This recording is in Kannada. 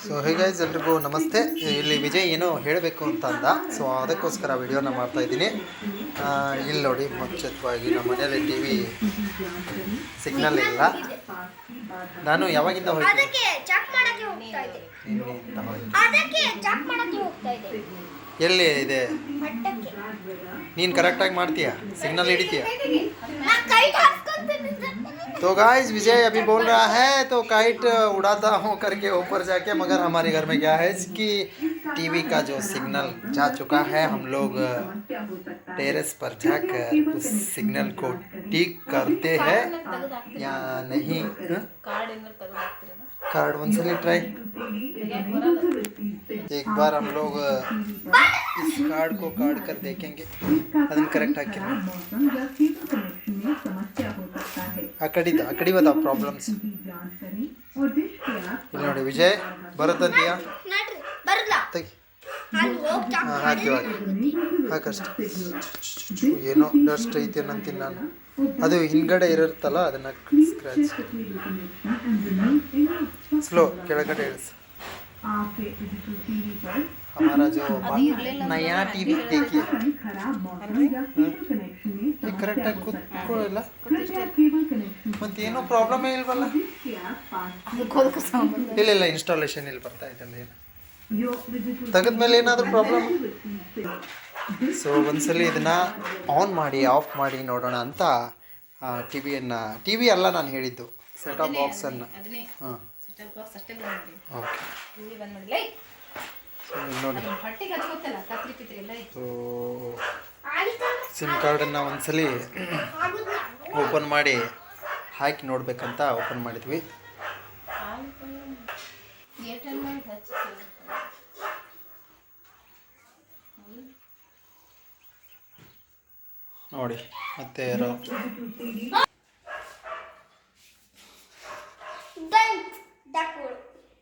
ಸೊ ಹೇ ಗೈಸ್, ಎಲ್ರಿಗೂ ನಮಸ್ತೆ. ಇಲ್ಲಿ ವಿಜಯ್ ಏನೋ ಹೇಳಬೇಕು ಅಂತ ಅಂದ, ಸೊ ಅದಕ್ಕೋಸ್ಕರ ವಿಡಿಯೋನ ಮಾಡ್ತಾ ಇದ್ದೀನಿ. ಇಲ್ಲಿ ನೋಡಿ, ಮುಂಚಿತವಾಗಿ ನಮ್ಮ ಮನೆಯಲ್ಲಿ ಟಿ ವಿ ಸಿಗ್ನಲ್ ಇಲ್ಲ. ನಾನು ಯಾವಾಗಿಂದ ಎಲ್ಲಿ ಇದೆ? ನೀನು ಕರೆಕ್ಟಾಗಿ ಮಾಡ್ತೀಯಾ? ಸಿಗ್ನಲ್ ಹಿಡಿತೀಯ? तो गाइस, विजय अभी बोल रहा है तो काइट उड़ाता हूँ करके ऊपर जाके, मगर हमारे घर में क्या है कि टीवी का जो सिग्नल जा चुका है. हम लोग टेरेस पर जाकर उस सिग्नल को ठीक करते हैं या नहीं. कार्ड ಒಂದ್ಸಲಿ ಟ್ರೈ. एक बार हम लोग इस कार्ड को काट कर देखेंगे. ಅದನ್ನ ಕರೆಕ್ಟ್ ಹಾಕಿಲ್ಲ. ಆ ಕಡೆ ಬದ ಪ್ರಾಬ್ಲಮ್ಸ್ ಇಲ್ಲಿ ನೋಡಿ. ವಿಜಯ್ ಬರುತ್ತಂತೀಯಾ? ಹಾಕಷ್ಟೆ. ಏನೋ ಡಸ್ಟ್ ಐತೆ ಅಂತೀನಿ ನಾನು. ಅದು ಹಿಂದ್ಗಡೆ ಇರುತ್ತಲ್ಲ, ಅದನ್ನ ಸ್ಕ್ರಾಚ್ ಸ್ಲೋ ಕೆಳಗಡೆ ಇಳಿಸ್. हमारा जो नया टीवी देखिए, ಕರೆಕ್ಟಾಗಿ ಕೂತ್ಕೊಳ್ಳಲ್ಲ. ಮತ್ತೇನೋ ಪ್ರಾಬ್ಲಮೇ ಇಲ್ವಲ್ಲ? ಇಲ್ಲ, ಇನ್ಸ್ಟಾಲೇಷನ್ ಇಲ್ಲಿ ಬರ್ತಾ ಇದೆ. ತೆಗೆದ್ಮೇಲೆ ಏನಾದರೂ ಪ್ರಾಬ್ಲಮ್? ಸೊ ಒಂದ್ಸಲಿ ಇದನ್ನು ಆನ್ ಮಾಡಿ ಆಫ್ ಮಾಡಿ ನೋಡೋಣ ಅಂತ ಟಿ ವಿ ಅಲ್ಲ ನಾನು ಹೇಳಿದ್ದು, ಸೆಟ್ ಆಫ್ ಬಾಕ್ಸನ್ನು. ಹಾಂ, ಓಕೆ. ನೋಡಿ, ಸಿಮ್ ಕಾರ್ಡನ್ನು ಒಂದ್ಸಲಿ ಓಪನ್ ಮಾಡಿ ಹಾಕಿ ನೋಡ್ಬೇಕಂತ ಓಪನ್ ಮಾಡಿದ್ವಿ. ನೋಡಿ, ಮತ್ತೆ